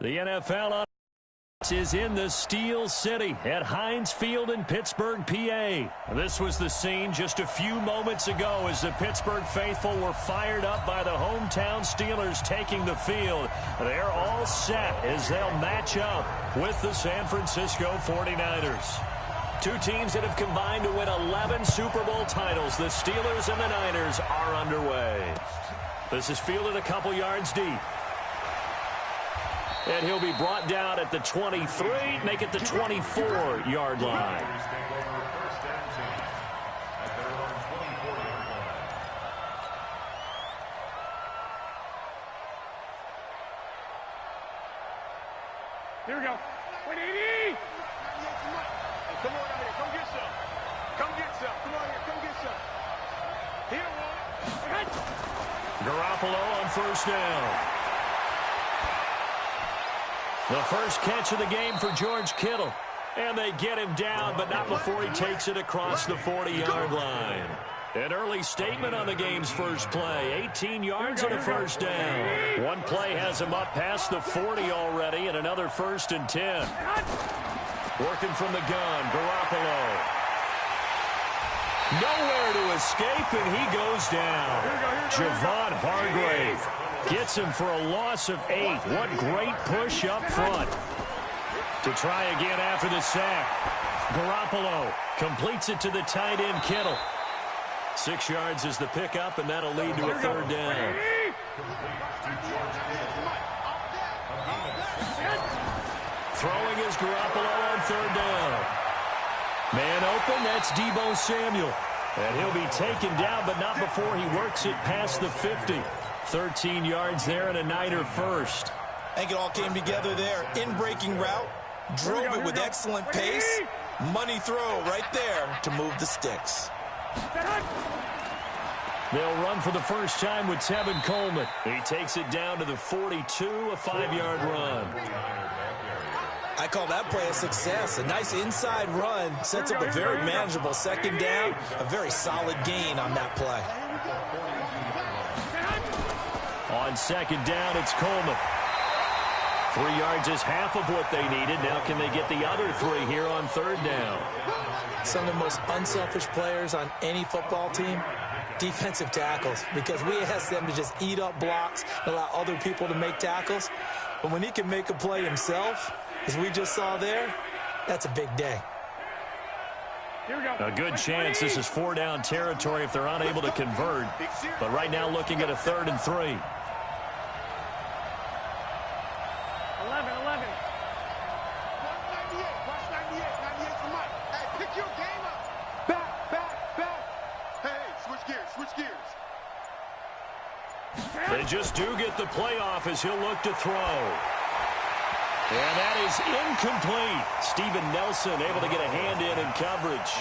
The NFL on is in the Steel City at Heinz Field in Pittsburgh, PA. This was the scene just a few moments ago as the Pittsburgh faithful were fired up by the hometown Steelers taking the field. They're all set as they'll match up with the San Francisco 49ers. Two teams that have combined to win 11 Super Bowl titles. The Steelers and the Niners are underway. This is fielded a couple yards deep. And he'll be brought down at the 23, make it the 24-yard line. Here we go. 180! Come on out here. Come get some. Come get some. Come on here. Come get some. He don't want it. Garoppolo on first down. The first catch of the game for George Kittle. And they get him down, but not before he takes it across the 40-yard line. An early statement on the game's first play. 18 yards and a first down. One play has him up past the 40 already, and another 1st and 10. Working from the gun, Garoppolo. Nowhere to escape, and he goes down. Javon Hargrave gets him for a loss of 8. What great push up front. To try again after the sack. Garoppolo completes it to the tight end, Kittle. 6 yards is the pickup, and that'll lead to a third down. Throwing is Garoppolo on third down. Man open, that's Deebo Samuel. And he'll be taken down, but not before he works it past the 50. 13 yards there and a Niner first. I think it all came together there. In-breaking route, drove it with excellent pace. Money throw right there to move the sticks. They'll run for the first time with Tevin Coleman. He takes it down to the 42, a 5-yard run. I call that play a success. A nice inside run sets up a very manageable second down. A very solid gain on that play. On second down, it's Coleman. 3 yards is half of what they needed. Now can they get the other 3 here on third down? Some of the most unselfish players on any football team, defensive tackles, because we ask them to just eat up blocks and allow other people to make tackles. But when he can make a play himself, as we just saw there, that's a big day. A good chance this is 4-down territory if they're unable to convert. But right now looking at a 3rd and 3. 11. Watch 98 for Mike. Hey, pick your game up. Back. Hey, switch gears. They just do get the playoff as he'll look to throw. And that is incomplete. Steven Nelson able to get a hand in coverage.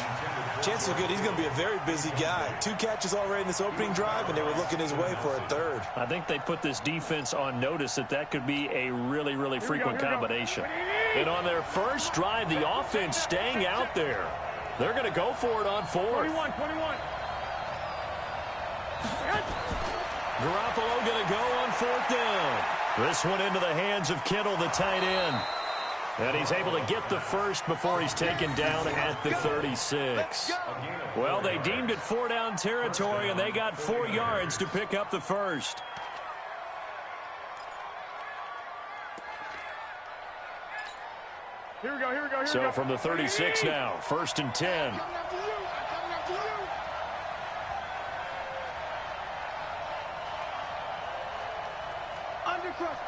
Chances are good. He's going to be a very busy guy. 2 catches already in this opening drive, and they were looking his way for a 3rd. I think they put this defense on notice that could be a really, really frequent combination. And on their first drive, the offense staying out there. They're going to go for it on 4th. 21. Garoppolo going to go on 4th down. This one into the hands of Kittle, the tight end. And he's able to get the first before he's taken down at the 36. Well, they deemed it 4-down territory, and they got 4 yards to pick up the first. Here we go. So from the 36 now, 1st and 10.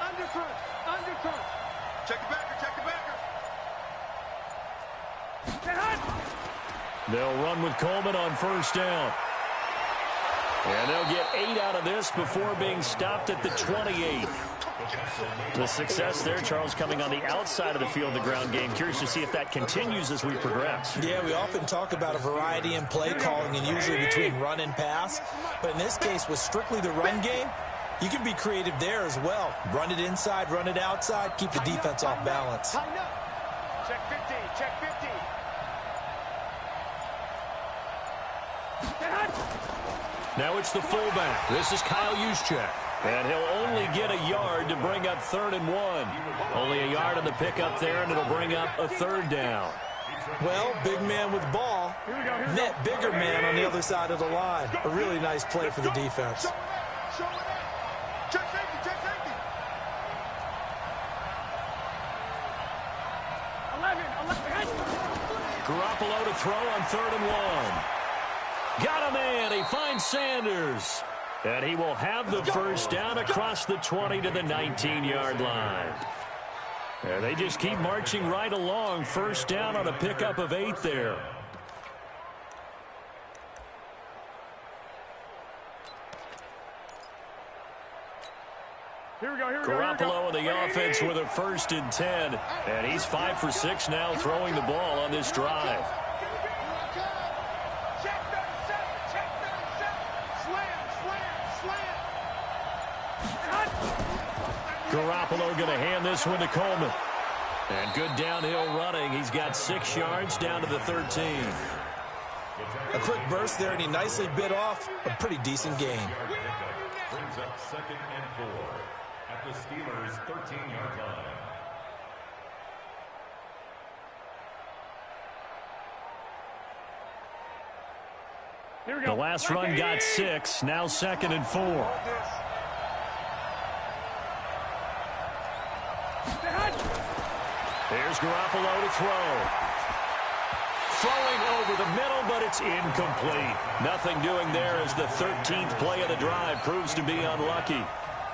Undercross. Check the backer. They'll run with Coleman on first down. And they'll get 8 out of this before being stopped at the 28. The success there, Charles, coming on the outside of the field, the ground game. Curious to see if that continues as we progress. Yeah, we often talk about a variety in play calling and usually between run and pass. But in this case, with strictly the run game, you can be creative there as well. Run it inside, run it outside, keep the defense off balance. Check 50. Now it's the fullback. This is Kyle Juszczyk. And he'll only get a yard to bring up 3rd and 1. Only a yard on the pickup there, and it'll bring up a 3rd down. Well, big man with ball, net bigger man on the other side of the line. A really nice play for the defense. Garoppolo to throw on 3rd and 1. Got a man. He finds Sanders. And he will have the first down across the 20 to the 19-yard line. And they just keep marching right along. First down on a pickup of 8 there. Here we go. Garoppolo and the offense with a 1st and 10. And he's 5 for 6 now throwing the ball on this drive. Garoppolo going to hand this one to Coleman. And good downhill running. He's got 6 yards down to the 13. A quick burst there, and he nicely bit off a pretty decent gain. Brings up 2nd and 4 at the Steelers' 13-yard line. Here we go. The last run got 6. Now 2nd and 4. Here's Garoppolo to throw. Throwing over the middle, but it's incomplete. Nothing doing there as the 13th play of the drive proves to be unlucky.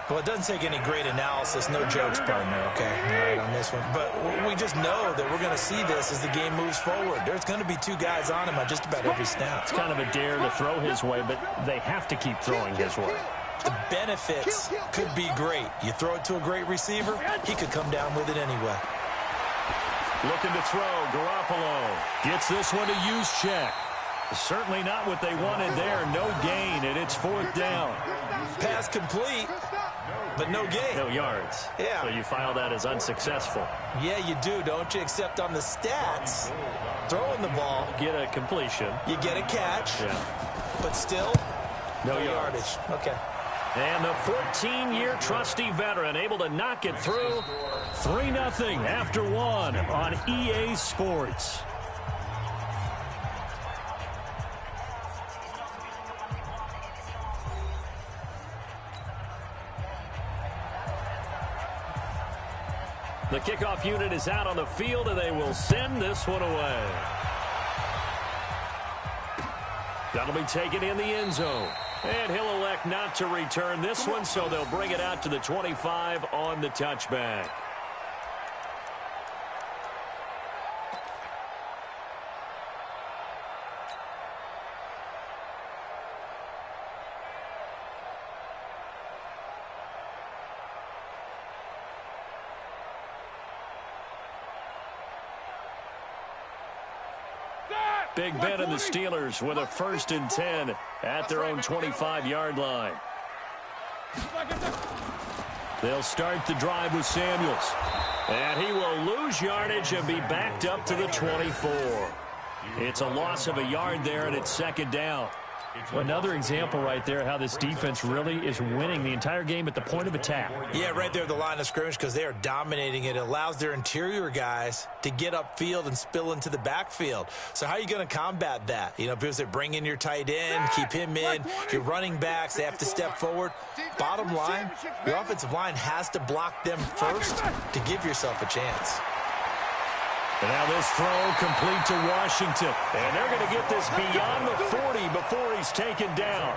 Well, it doesn't take any great analysis. No jokes, partner, okay? All right, on this one. But we just know that we're going to see this as the game moves forward. There's going to be 2 guys on him on just about every snap. It's kind of a dare to throw his way, but they have to keep throwing his way. The benefits could be great. You throw it to a great receiver, he could come down with it anyway. Looking to throw, Garoppolo gets this one to Juszczyk. Certainly not what they wanted there. No gain, and it's 4th down. Pass complete, but no gain. No yards. Yeah. So you file that as unsuccessful. Yeah, you do, don't you? Except on the stats, throwing the ball, Get a completion. you get a catch, Yeah. but still, No yardage. Okay. And the 14-year trusty veteran able to knock it through. 3-0 after 1 on EA Sports. The kickoff unit is out on the field, and they will send this one away. That'll be taken in the end zone. And he'll elect not to return this one, so they'll bring it out to the 25 on the touchback. Big Ben and the Steelers with a 1st and 10 at their own 25-yard line. They'll start the drive with Samuels. And he will lose yardage and be backed up to the 24. It's a loss of a yard there, and it's 2nd down. Another example right there how this defense really is winning the entire game at the point of attack. Yeah, right there at the line of scrimmage because they are dominating it. It allows their interior guys to get upfield and spill into the backfield. So how are you going to combat that? You know, because they bring in your tight end, keep him in. Your running backs, they have to step forward. Bottom line, your offensive line has to block them first to give yourself a chance. And now this throw complete to Washington. And they're going to get this beyond the 40 before he's taken down.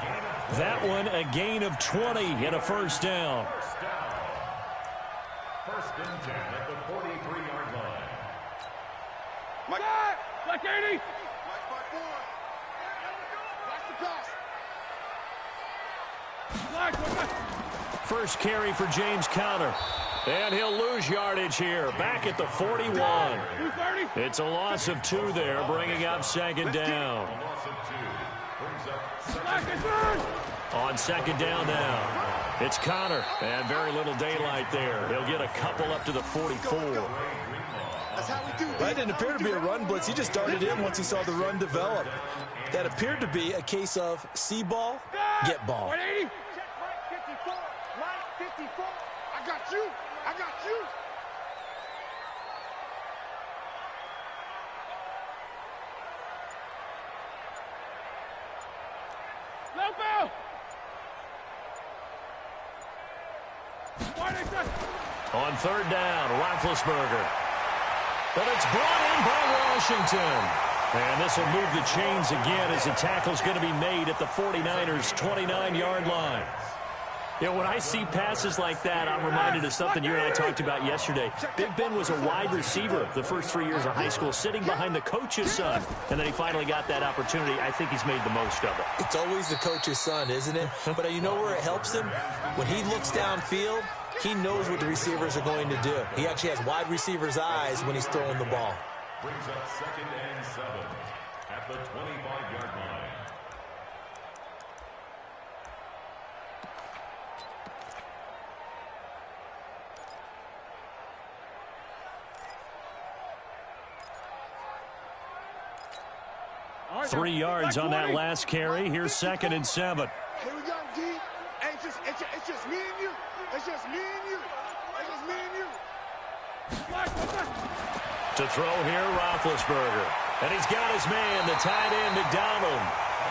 That one a gain of 20 and a 1st down. 1st and 10 at the 43-yard line. Black 80. First carry for James Conner. And he'll lose yardage here. Back at the 41. It's a loss of 2 there, bringing up 2nd down. A loss of 2 brings up 2nd. On 2nd down now, it's Conner. And very little daylight there. He'll get a couple up to the 44. That didn't appear to be a run blitz. He just darted in once he saw the run develop. That appeared to be a case of see ball, get ball. fault. I got you. I got you. Low bell. On third down, Roethlisberger. But it's brought in by Washington. And this will move the chains again as the tackle's going to be made at the 49ers' 29-yard line. You know, when I see passes like that, I'm reminded of something you and I talked about yesterday. Big Ben was a wide receiver the first 3 years of high school, sitting behind the coach's son. And then he finally got that opportunity. I think he's made the most of it. It's always the coach's son, isn't it? But you know where it helps him? When he looks downfield, he knows what the receivers are going to do. He actually has wide receivers' eyes when he's throwing the ball. Brings up 2nd and 7 at the 25-yard line. Right, 3 yards on that last carry. Here's 2nd and 7. Here we go, D. Hey, it's just me and you. It's just me and you. It's just me and you. To throw here, Roethlisberger. And he's got his man, the tight end, McDonald.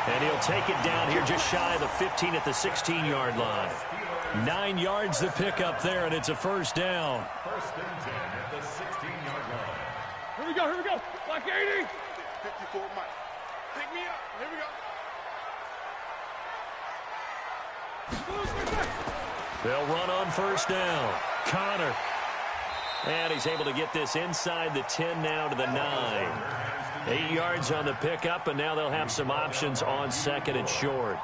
And he'll take it down here just shy of the 15 at the 16-yard line. 9 yards to pick up there, and it's a first down. 1st and 10 at the 16-yard line. Here we go, here we go. Black 80. 54 Mike. Pick me up. Here we go. They'll run on first down. Connor. And he's able to get this inside the 10 now to the 9. 8 yards on the pickup, and now they'll have some options on 2nd and short.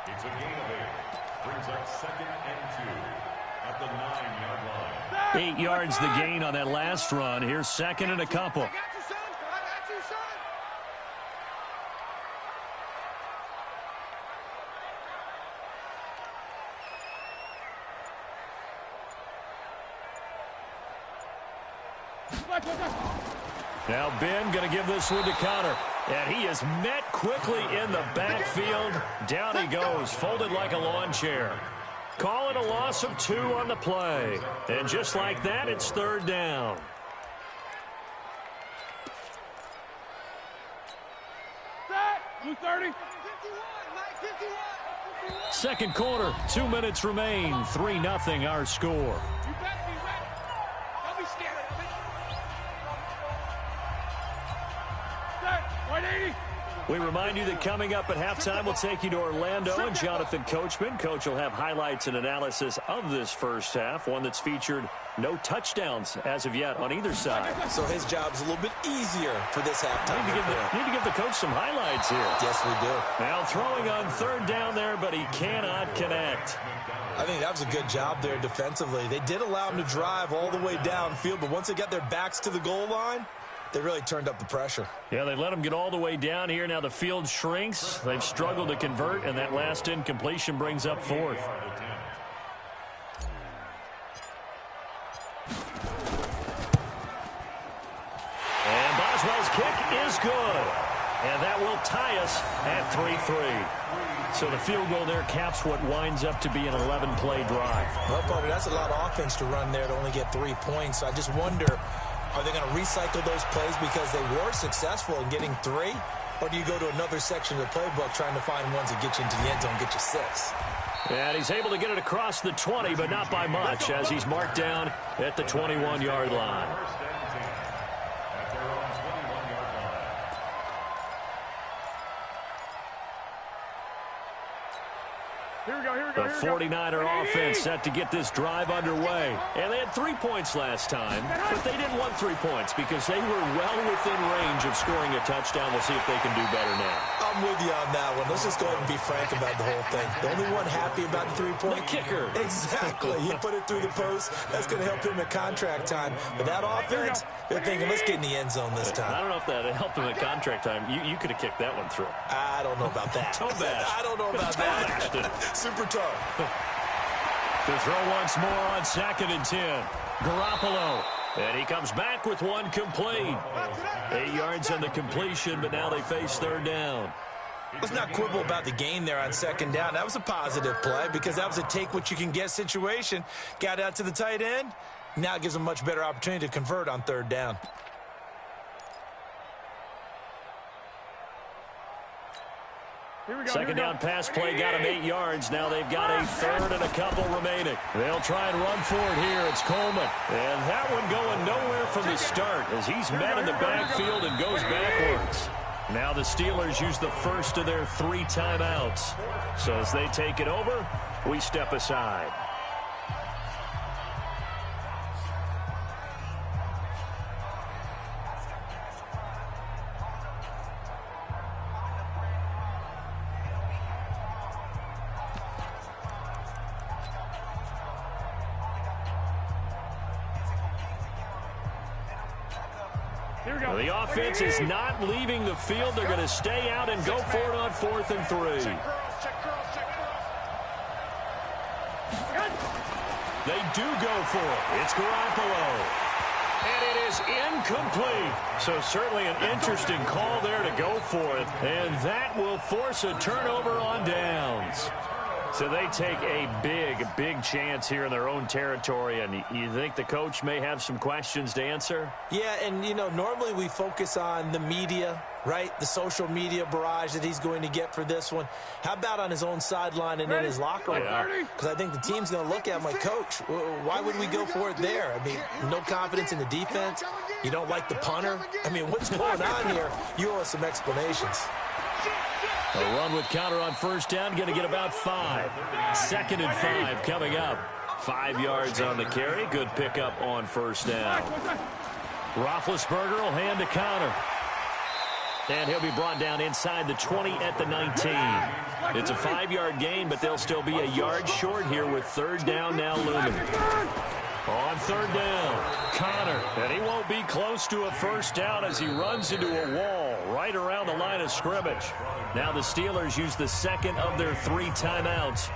It's a gain of 8. Brings up 2nd and 2 at the 9-yard line. 8 yards the gain on that last run. Here's 2nd and a couple. I got you, son. I got you, son. Now Ben going to give this one to Connor. And he is met quickly in the backfield. Down he goes, folded like a lawn chair. Call it a loss of 2 on the play. And just like that, it's 3rd down. Blue 30. 51, Mike, 51. Second quarter, 2 minutes remain. 3-0 our score. You better be ready. Don't be scared of it. Set. 180. We remind you that coming up at halftime, we'll take you to Orlando and Jonathan Coachman. Coach will have highlights and analysis of this first half, one that's featured no touchdowns as of yet on either side. So his job's a little bit easier for this halftime. Need to give the coach some highlights here. Yes, we do. Now throwing on 3rd down there, but he cannot connect. I think that was a good job there defensively. They did allow him to drive all the way downfield, but once they got their backs to the goal line, they really turned up the pressure. Yeah, they let him get all the way down here. Now the field shrinks. They've struggled to convert, and that last incompletion brings up 4th. And Boswell's kick is good. And that will tie us at 3-3. So the field goal there caps what winds up to be an 11-play drive. Well, Parker, that's a lot of offense to run there to only get 3 points. So I just wonder, are they going to recycle those plays because they were successful in getting 3? Or do you go to another section of the playbook trying to find ones that get you into the end zone and get you 6? And he's able to get it across the 20, but not by much, as he's marked down at the 21-yard line. Here we go, here we The go, here we go. 49er offense set to get this drive underway. And they had 3 points last time, but they didn't want 3 points because they were well within range of scoring a touchdown. We'll see if they can do better now. I'm with you on that one. Let's just go ahead and be frank about the whole thing. The only one happy about the 3-point? The kicker. Exactly. He put it through the post. That's going to help him at contract time. But that offense, they're thinking, let's get in the end zone this time. I don't know if that helped him at contract time. You could have kicked that one through. I don't know about that. I don't know about that. Super tough. To throw once more on 2nd and 10. Garoppolo. And he comes back with one complete. 8 yards on the completion, but now they face 3rd down. Let's not quibble about the gain there on second down. That was a positive play because that was a take-what-you-can-get situation. Got out to the tight end. Now it gives them a much better opportunity to convert on third down. Second down pass play got him 8 yards. Now they've got a third and a couple remaining. They'll try and run for it here. It's Coleman. And that one going nowhere from the start as he's met in the backfield and goes backwards. Now the Steelers use the first of their 3 timeouts. So as they take it over, we step aside. Well, the offense is not leaving the field. They're going to stay out and go for it on 4th and 3. They do go for it. It's Garoppolo. And it is incomplete. So certainly an interesting call there to go for it. And that will force a turnover on downs. So they take a big chance here in their own territory, and you think the coach may have some questions to answer? Yeah, and, you know, normally we focus on the media, right? The social media barrage that he's going to get for this one. How about on his own sideline and in his locker room? Because I think the team's going to look at him like, Coach, why would we go for it there? I mean, no confidence in the defense. You don't like the punter. I mean, what's going on here? You owe us some explanations. A run with counter on first down, going to get about 5. 2nd and 5 coming up. 5 yards on the carry. Good pickup on first down. Roethlisberger will hand to counter. And he'll be brought down inside the 20 at the 19. It's a 5-yard gain, but they'll still be a yard short here with third down now looming. On third down, Connor, and he won't be close to a first down as he runs into a wall right around the line of scrimmage. Now the Steelers use the second of their 3 timeouts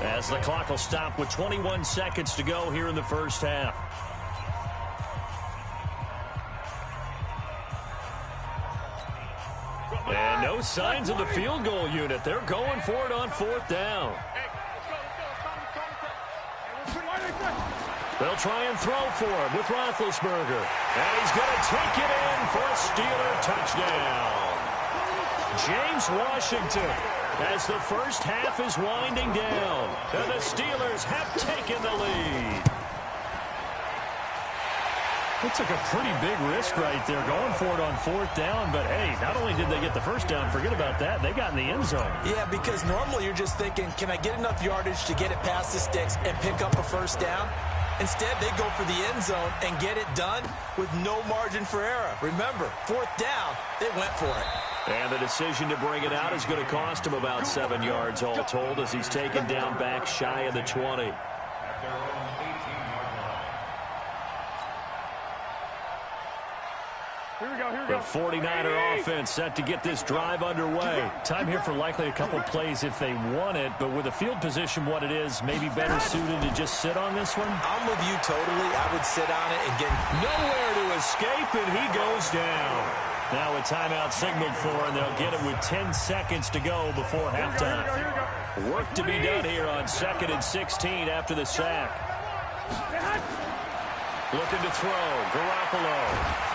as the clock will stop with 21 seconds to go here in the first half. And no signs of the field goal unit. They're going for it on 4th down. They'll try and throw for him with Roethlisberger. And he's going to take it in for a Steeler touchdown. James Washington as the first half is winding down. And the Steelers have taken the lead. It took a pretty big risk right there going for it on 4th down. But, hey, not only did they get the first down, forget about that, they got in the end zone. Yeah, because normally you're just thinking, can I get enough yardage to get it past the sticks and pick up a first down? Instead, they go for the end zone and get it done with no margin for error. Remember, 4th down, they went for it. And the decision to bring it out is going to cost him about 7 yards all told as he's taken down back shy of the 20. The 49er offense set to get this drive underway. Time here for likely a couple plays if they want it, but with the field position what it is, maybe better suited to just sit on this one? I'm with you totally. I would sit on it and get nowhere to escape, and he goes down. Now a timeout signaled for, and they'll get it with 10 seconds to go before halftime. Work to be done here on 2nd and 16 after the sack. Looking to throw. Garoppolo.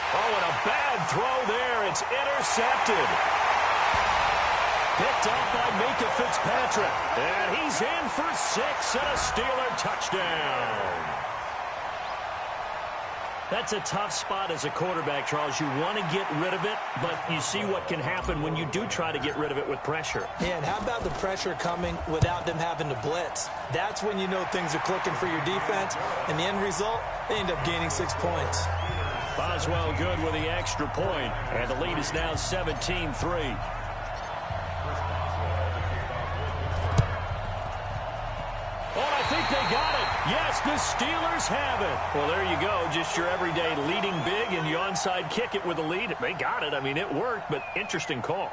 Oh, and a bad throw there. It's intercepted. Picked up by Minkah Fitzpatrick. And he's in for 6 and a Steeler touchdown. That's a tough spot as a quarterback, Charles. You want to get rid of it, but you see what can happen when you do try to get rid of it with pressure. Yeah, and how about the pressure coming without them having to blitz? That's when you know things are clicking for your defense. And the end result, they end up gaining 6 points. Boswell good with the extra point, and the lead is now 17-3. Oh, I think they got it. Yes, the Steelers have it. Well, there you go. Just your everyday leading big, and you onside kick it with a lead. They got it. I mean, it worked, but interesting call.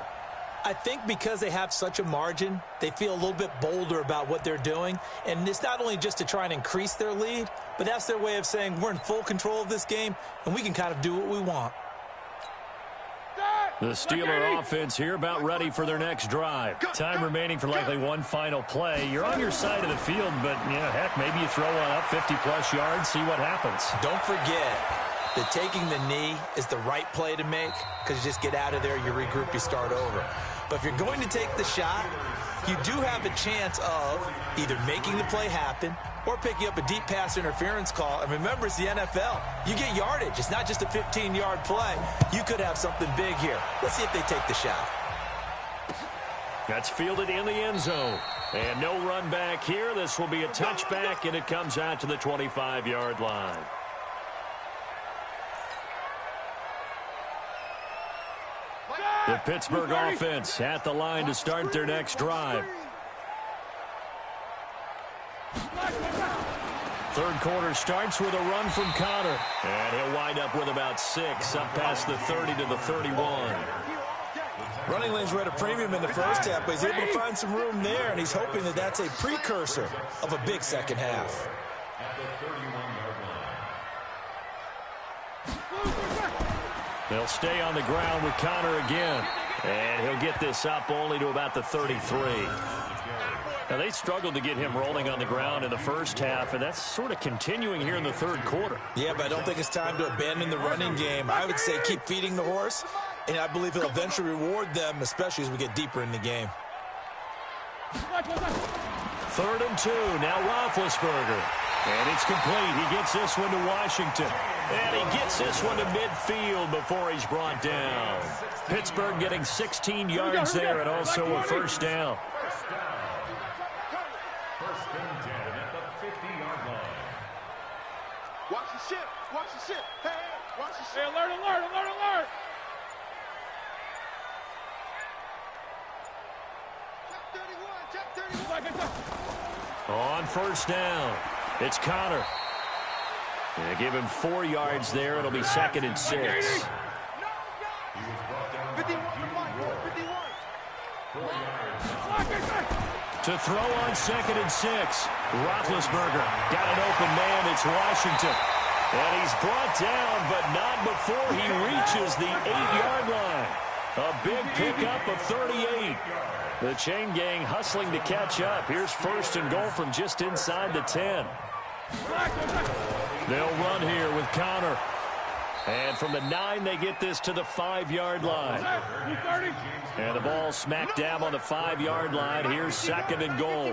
I think because they have such a margin, they feel a little bit bolder about what they're doing. And it's not only just to try and increase their lead, but that's their way of saying we're in full control of this game, and we can kind of do what we want. Set! The Steeler offense here about ready for their next drive. Time remaining for likely one final play. You're on your side of the field, but, yeah, heck, maybe you throw one up 50-plus yards, see what happens. Don't forget that taking the knee is the right play to make because you just get out of there, you regroup, you start over. But if you're going to take the shot, you do have a chance of either making the play happen or picking up a deep pass interference call. And remember, it's the NFL. You get yardage. It's not just a 15-yard play. You could have something big here. Let's see if they take the shot. That's fielded in the end zone. And no run back here. This will be a touchback, and it comes out to the 25-yard line. The Pittsburgh offense at the line to start their next drive. Third quarter starts with a run from Connor. And he'll wind up with about 6, up past the 30 to the 31. Running lanes were at a premium in the first half, but he's able to find some room there, and he's hoping that that's a precursor of a big second half. At the 31-yard line. They'll stay on the ground with Connor again. And he'll get this up only to about the 33. Now, they struggled to get him rolling on the ground in the first half, and that's sort of continuing here in the third quarter. Yeah, but I don't think it's time to abandon the running game. I would say keep feeding the horse, and I believe he'll eventually reward them, especially as we get deeper in the game. 3rd and 2, now Roethlisberger. And it's complete. He gets this one to Washington. And he gets this one to midfield before he's brought down. Pittsburgh getting 16 yards there and also a first down. First and 10 at the 50-yard line. Watch the ship. Watch the ship. Hey, hey, watch the ship. Hey, alert, alert, alert, alert. Check 31, check 31. On first down, it's Connor. They give him 4 yards there. It'll be 2nd and 6. He was brought down 51. To throw on 2nd and 6. Roethlisberger got an open man. It's Washington. And he's brought down, but not before he reaches the 8-yard line. A big pickup of 38. The chain gang hustling to catch up. Here's 1st and goal from just inside the 10. They'll run here with Connor. And from the 9, they get this to the 5-yard line. And the ball smack dab on the 5-yard line. Here's 2nd and goal.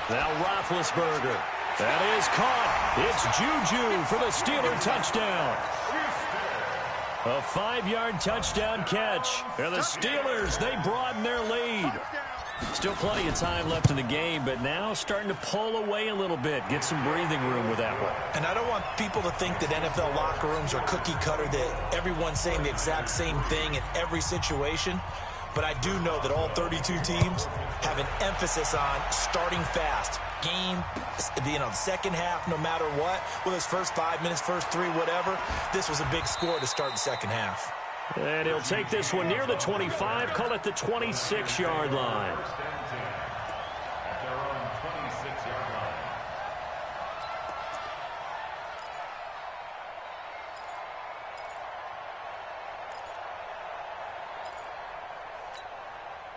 Now Roethlisberger. That is caught. It's Juju for the Steeler touchdown. A 5-yard touchdown catch. And the Steelers, they broaden their lead. Still plenty of time left in the game, but now starting to pull away a little bit. Get some breathing room with that one. And I don't want people to think that NFL locker rooms are cookie cutter, that everyone's saying the exact same thing in every situation. But I do know that all 32 teams have an emphasis on starting fast. Game, second half, no matter what. Whether it's first 5 minutes, first 3, whatever. This was a big score to start the second half. And he'll take this one near the 25, call it the 26-yard line. At their own 26-yard line.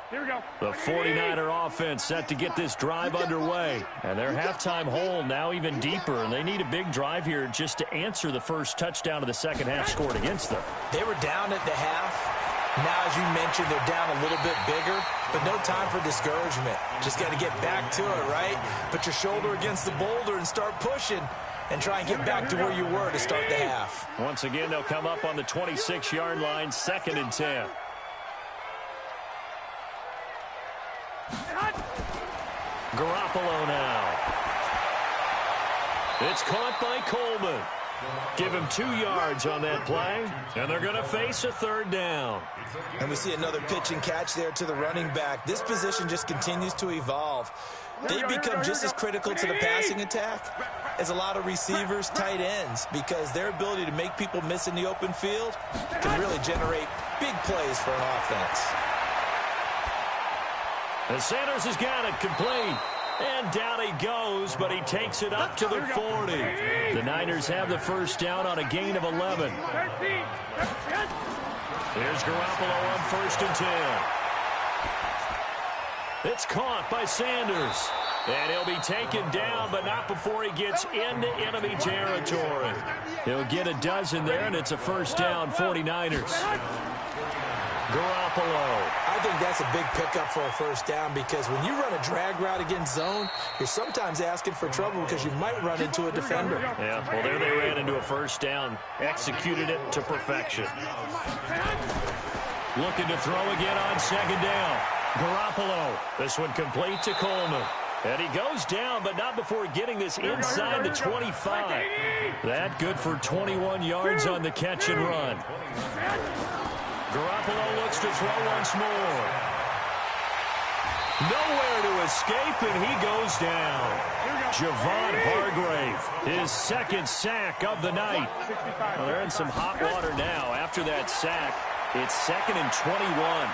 Here we go. The 49er offense set to get this drive underway. And their halftime hole now even deeper. And they need a big drive here just to answer the first touchdown of the second half scored against them. They were down at the half. Now, as you mentioned, they're down a little bit bigger. But no time for discouragement. Just got to get back to it, right? Put your shoulder against the boulder and start pushing. And try and get back to where you were to start the half. Once again, they'll come up on the 26-yard line, 2nd and 10. Garoppolo now. It's caught by Coleman. Give him 2 yards on that play, and they're going to face a 3rd down. And we see another pitch and catch there to the running back. This position just continues to evolve. They become just as critical to the passing attack as a lot of receivers, tight ends, because their ability to make people miss in the open field can really generate big plays for an offense. And Sanders has got it complete. And down he goes, but he takes it up to the 40. The Niners have the first down on a gain of 11. Here's Garoppolo on 1st and 10. It's caught by Sanders. And he'll be taken down, but not before he gets into enemy territory. He'll get a dozen there, and it's a first down, 49ers. Garoppolo. I think that's a big pickup for a first down because when you run a drag route against zone, you're sometimes asking for trouble because you might run into a defender. Yeah, well, there they ran into a first down, executed it to perfection. Looking to throw again on 2nd down. Garoppolo. This one complete to Coleman. And he goes down, but not before getting this inside the 25. That good for 21 yards on the catch and run. Garoppolo looks to throw once more. Nowhere to escape, and he goes down. Javon Hargrave, his 2nd sack of the night. Well, they're in some hot water now. After that sack, it's 2nd and 21.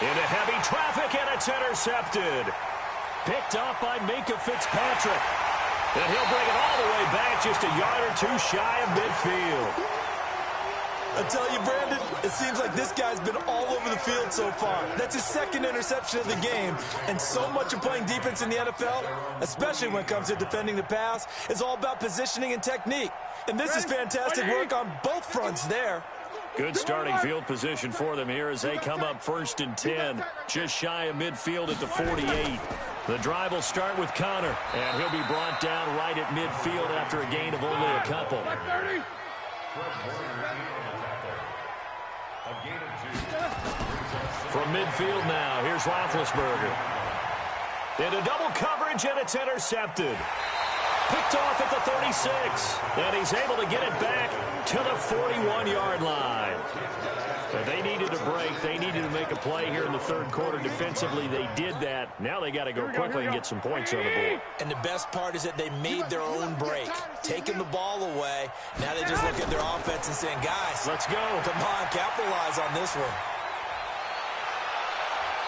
Into heavy traffic, and it's intercepted. Picked off by Minkah Fitzpatrick. And he'll bring it all the way back just a yard or two shy of midfield. I tell you, Brandon, it seems like this guy's been all over the field so far. That's his 2nd interception of the game. And so much of playing defense in the NFL, especially when it comes to defending the pass, is all about positioning and technique. And this is fantastic work on both fronts there. Good starting field position for them here as they come up 1st and 10, just shy of midfield at the 48. The drive will start with Connor, and he'll be brought down right at midfield after a gain of only a couple. From midfield now, here's Roethlisberger. Into double coverage, and it's intercepted. Picked off at the 36, and he's able to get it back to the 41-yard line. But they needed a break. They needed to make a play here in the 3rd quarter. Defensively, they did that. Now they got to go quickly and get some points on the board. And the best part is that they made their own break, taking the ball away. Now they just look at their offense and saying, guys, let's go. Come on, capitalize on this one.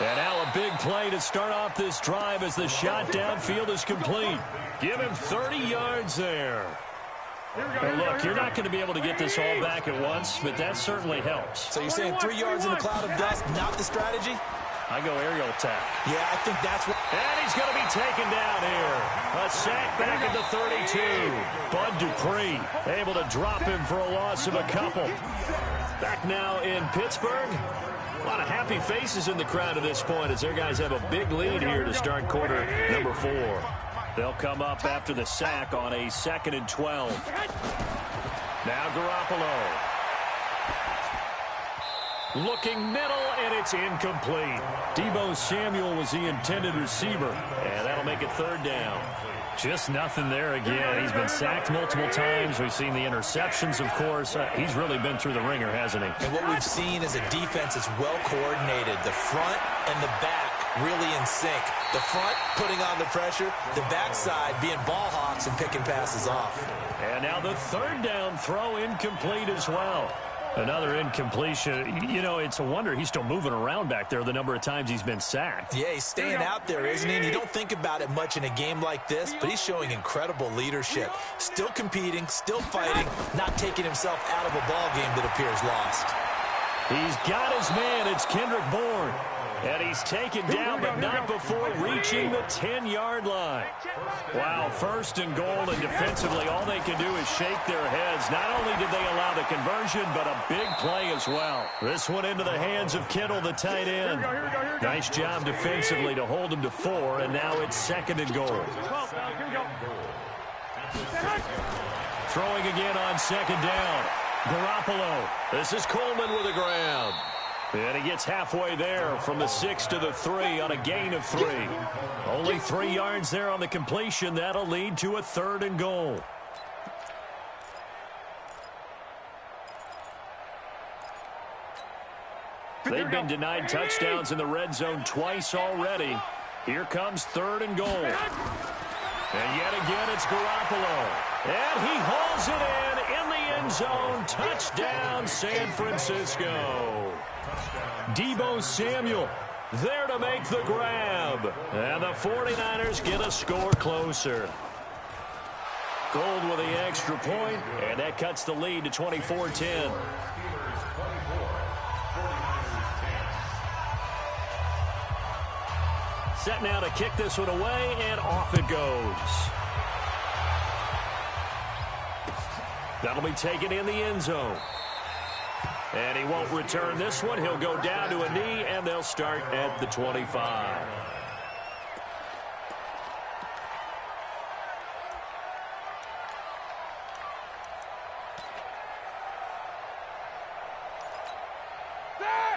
And now a big play to start off this drive as the shot downfield is complete. Give him 30 yards there. And look, you're not going to be able to get this all back at once, but that certainly helps. So you're saying 3 yards in a cloud of dust, not the strategy? I go aerial attack. Yeah, I think that's what... And he's going to be taken down here. A sack back at the 32. Bud Dupree able to drop him for a loss of a couple. Back now in Pittsburgh. A lot of happy faces in the crowd at this point as their guys have a big lead here to start quarter number 4. They'll come up after the sack on a 2nd and 12. Now Garoppolo. Looking middle, and it's incomplete. Deebo Samuel was the intended receiver, and that'll make it 3rd down. Just nothing there again. He's been sacked multiple times. We've seen the interceptions, of course. He's really been through the ringer, hasn't he? And what we've seen is a defense that's well coordinated. The front and the back really in sync. The front putting on the pressure, the backside being ball hawks and picking passes off. And now the 3rd down throw incomplete as well. Another incompletion. You know, it's a wonder he's still moving around back there the number of times he's been sacked. Yeah, he's staying out there, isn't he? And you don't think about it much in a game like this, but he's showing incredible leadership. Still competing, still fighting, not taking himself out of a ball game that appears lost. He's got his man. It's Kendrick Bourne. And he's taken down, but not before reaching the 10-yard line. Wow, 1st and goal, and defensively, all they can do is shake their heads. Not only did they allow the conversion, but a big play as well. This one into the hands of Kittle, the tight end. Nice job defensively to hold him to 4, and now it's 2nd and goal. Throwing again on 2nd down. Garoppolo. This is Coleman with a grab. And he gets halfway there from the 6 to the 3 on a gain of 3. Only 3 yards there on the completion. That'll lead to a 3rd and goal. They've been denied touchdowns in the red zone twice already. Here comes 3rd and goal. And yet again, it's Garoppolo. And he hauls it in the end zone. Touchdown, San Francisco. Deebo Samuel there to make the grab. And the 49ers get a score closer. Gold with the extra point, and that cuts the lead to 24-10. Set now to kick this one away, and off it goes. That'll be taken in the end zone. And he won't return this one. He'll go down to a knee, and they'll start at the 25.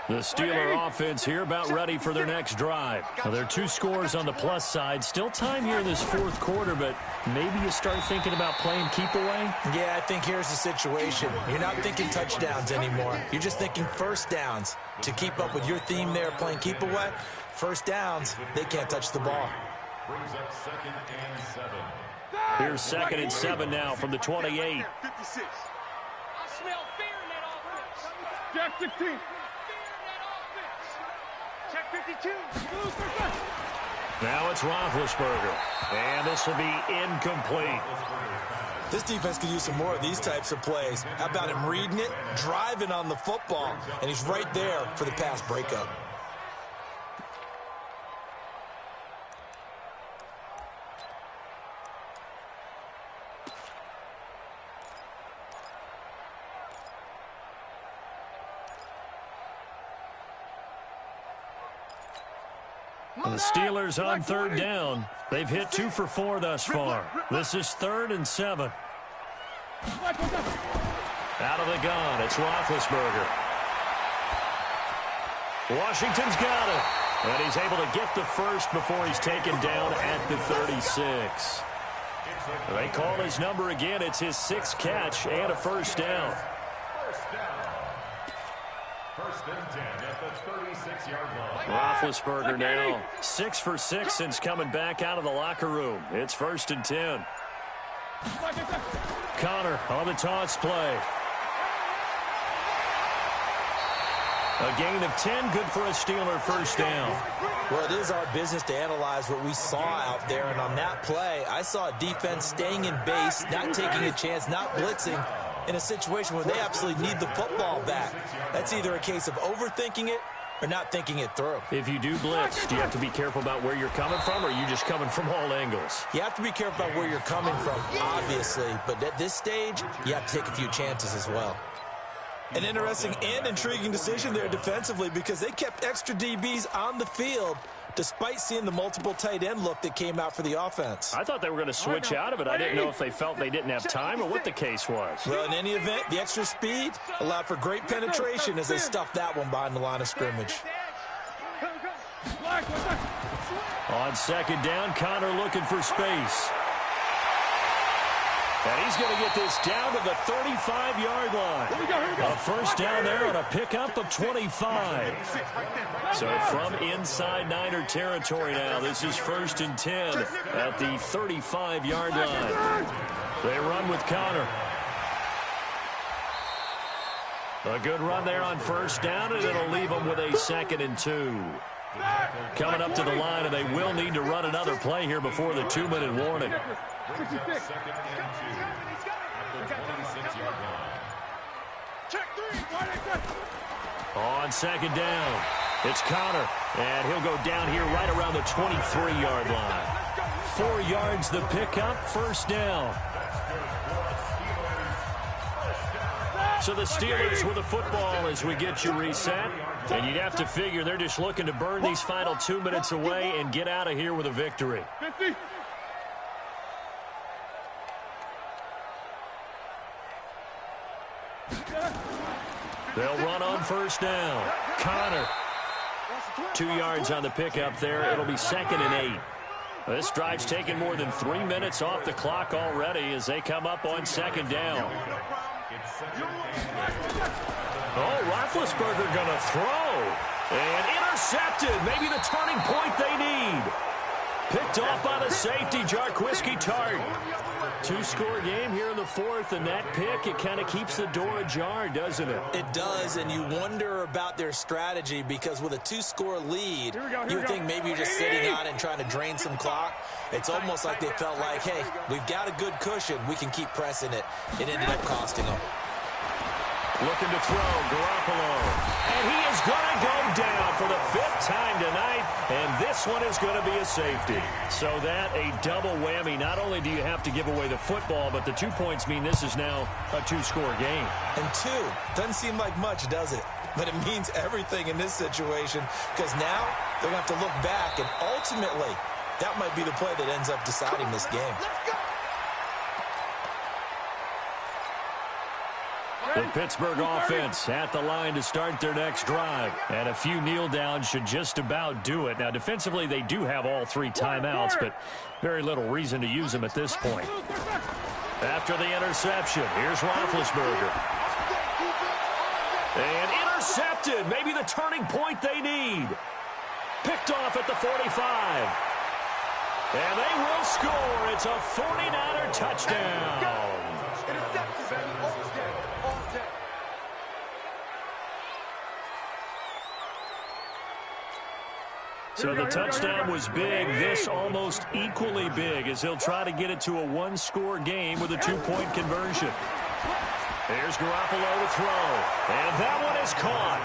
The Steeler offense here about ready for their next drive. Now, there are 2 scores on the plus side. Still time here in this fourth quarter, but maybe you start thinking about playing keep away? Yeah, I think here's the situation. You're not thinking touchdowns anymore. You're just thinking first downs. To keep up with your theme there, playing keep away, first downs, they can't touch the ball. Brings up 2nd and 7. Here's 2nd and 7 now from the 28. 56. I smell fear in that offense. Jack 16. Check 52. Now it's Roethlisberger, and this will be incomplete. This defense could use some more of these types of plays. How about him reading it, driving on the football, and he's right there for the pass breakup. The Steelers on 3rd down. They've hit 2 for 4 thus far. This is 3rd and 7. Out of the gun, it's Roethlisberger. Washington's got it. And he's able to get the first before he's taken down at the 36. They call his number again. It's his 6th catch and a first down. First and 10 at the 36-yard line. Roethlisberger now 6 for 6 since coming back out of the locker room. It's 1st and 10. Connor on the toss play. A gain of 10, good for a Steeler first down. Well, it is our business to analyze what we saw out there, and on that play, I saw a defense staying in base, not taking a chance, not blitzing, in a situation where they absolutely need the football back. That's either a case of overthinking it or not thinking it through. If you do blitz, do you have to be careful about where you're coming from, or are you just coming from all angles? You have to be careful about where you're coming from, obviously, but at this stage, you have to take a few chances as well. An interesting and intriguing decision there defensively because they kept extra DBs on the field despite seeing the multiple tight end look that came out for the offense. I thought they were going to switch out of it. I didn't know if they felt they didn't have time or what the case was. Well, in any event, the extra speed allowed for great penetration as they stuffed that one behind the line of scrimmage. On 2nd down, Connor looking for space. And he's going to get this down to the 35-yard line. A first down there on a pickup of 25. So from inside Niner territory now, this is 1st and 10 at the 35-yard line. They run with Connor. A good run there on 1st down, and it'll leave them with a 2nd and 2. Coming up to the line, and they will need to run another play here before the 2-minute warning. On 2nd down, it's Connor, and he'll go down here right around the 23-yard line. 4 yards the pickup, first down. So the Steelers with the football as we get you reset. And you'd have to figure they're just looking to burn these final 2 minutes away and get out of here with a victory. They'll run on 1st down. Connor. 2 yards on the pickup there. It'll be 2nd and 8. This drive's taken more than 3 minutes off the clock already as they come up on 2nd down. Oh, Roethlisberger going to throw. And intercepted. Maybe the turning point they need. Picked off by the safety, Jarquiski Tart. two-score game here in the fourth, and that pick, it kind of keeps the door ajar, doesn't it? It does, and you wonder about their strategy because with a two-score lead, you would think maybe you're just sitting on it and trying to drain some clock. It's almost like they felt like, hey, we've got a good cushion. We can keep pressing it. It ended up costing them. Looking to throw, Garoppolo. And he is going to go down for the fifth time tonight, and this one is going to be a safety. So that, a double whammy. Not only do you have to give away the football, but the 2 points mean this is now a two-score game. And two, doesn't seem like much, does it? But it means everything in this situation because now they're going to have to look back, and ultimately, that might be the play that ends up deciding this game. The Pittsburgh offense at the line to start their next drive. And a few kneel downs should just about do it. Now, defensively, they do have all three timeouts, but very little reason to use them at this point. After the interception, here's Roethlisberger. And intercepted. Maybe the turning point they need. Picked off at the 45. And they will score. It's a 49er touchdown. So the touchdown was big. This almost equally big as he'll try to get it to a one-score game with a two-point conversion. There's Garoppolo to throw. And that one is caught.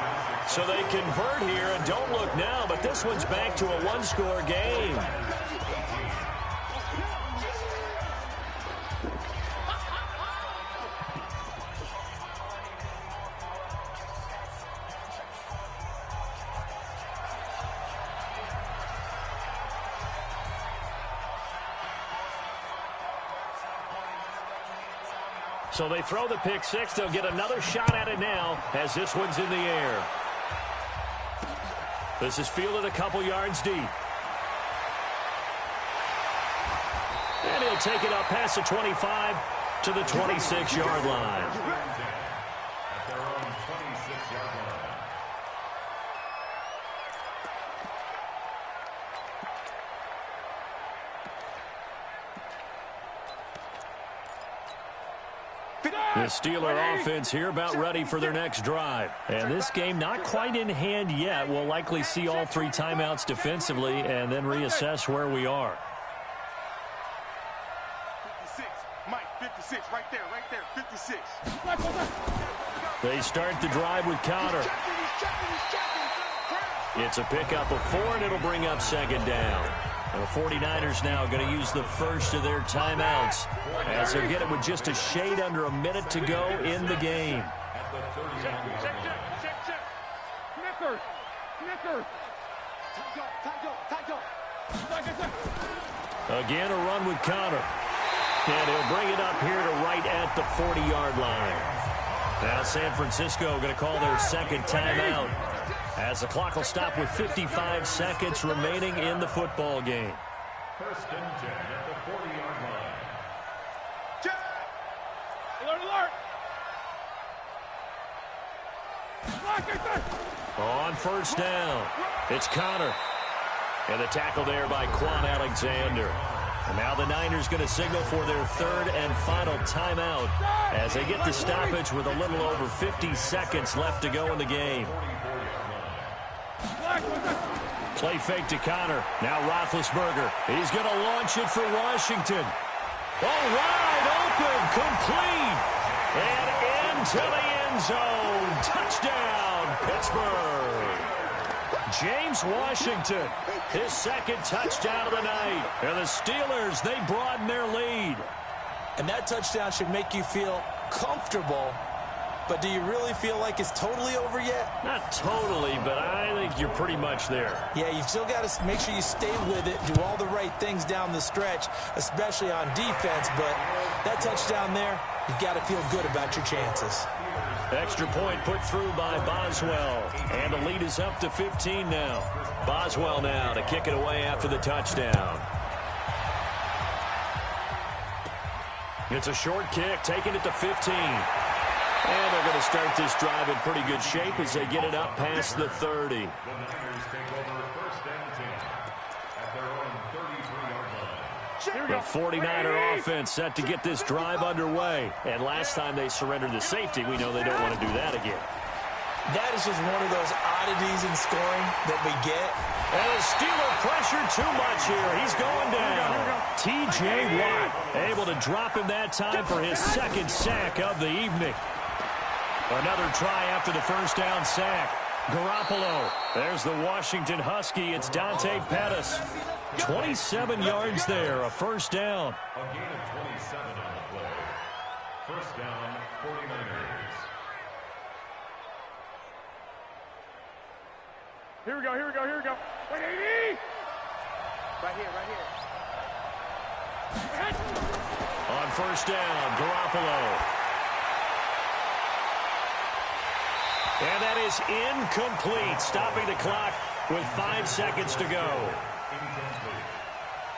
So they convert here and don't look now, but this one's back to a one-score game. So they throw the pick six. They'll get another shot at it now as this one's in the air. This is fielded a couple yards deep. And he'll take it up past the 25 to the 26-yard line. At their own 26-yard line. The Steeler offense here about ready for their next drive. And this game not quite in hand yet. We'll likely see all three timeouts defensively and then reassess where we are. 56. Mike, 56. Right there, 56. They start the drive with Conner. It's a pickup of 4, and it'll bring up second down. The 49ers now going to use the first of their timeouts as they'll get it with just a shade under a minute to go in the game. At the 31-yard line. Again, a run with Conner. And he'll bring it up here to right at the 40-yard line. Now San Francisco going to call their second timeout as the clock will stop with 55 seconds remaining in the football game. First and 10 at the 40-yard line. On first down, it's Conner. And the tackle there by Quan Alexander. And now the Niners going to signal for their third and final timeout as they get the stoppage with a little over 50 seconds left to go in the game. Play fake to Conner. Now Roethlisberger. He's going to launch it for Washington. All wide open, complete, and into the end zone. Touchdown, Pittsburgh. James Washington, his second touchdown of the night. And the Steelers, they broaden their lead. And that touchdown should make you feel comfortable. But do you really feel like it's totally over yet? Not totally, but I think you're pretty much there. Yeah, you've still got to make sure you stay with it, do all the right things down the stretch, especially on defense. But that touchdown there, you've got to feel good about your chances. Extra point put through by Boswell. And the lead is up to 15 now. Boswell now to kick it away after the touchdown. It's a short kick, taking it to 15. And they're going to start this drive in pretty good shape as they get it up past the 30. The Niners take over first and 10 at their own 33-yard line. The 49er offense set to get this drive underway. And last time they surrendered the safety, we know they don't want to do that again. That is just one of those oddities in scoring that we get. And the Steeler pressure too much here. He's going down. T.J. Watt able to drop him that time for his second sack of the evening. Another try after the first down sack. Garoppolo. There's the Washington Husky. It's Dante Pettis. 27 yards there, a first down. A gain of 27 on the play. First down, 49ers. Here we go. Wait, 80! Right here. On first down, Garoppolo. And that is incomplete, stopping the clock with 5 seconds to go.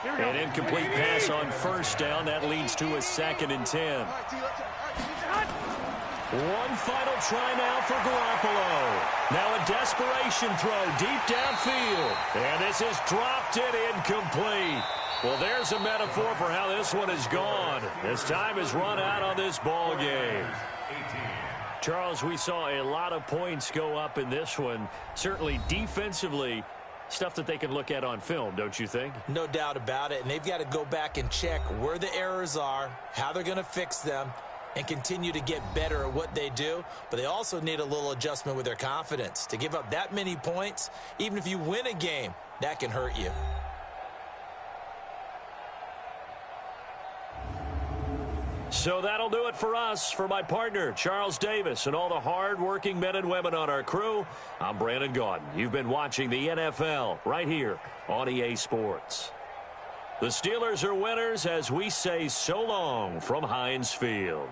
An incomplete pass on first down. That leads to a 2nd and 10. One final try now for Garoppolo. Now a desperation throw deep downfield. And this is dropped it incomplete. Well, there's a metaphor for how this one has gone. As time has run out on this ball game. Charles, we saw a lot of points go up in this one. Certainly defensively, stuff that they can look at on film, don't you think? No doubt about it. And they've got to go back and check where the errors are, how they're going to fix them, and continue to get better at what they do. But they also need a little adjustment with their confidence. To give up that many points, even if you win a game, that can hurt you. So that'll do it for us. For my partner, Charles Davis, and all the hard-working men and women on our crew, I'm Brandon Gaudin. You've been watching the NFL right here on EA Sports. The Steelers are winners as we say so long from Heinz Field.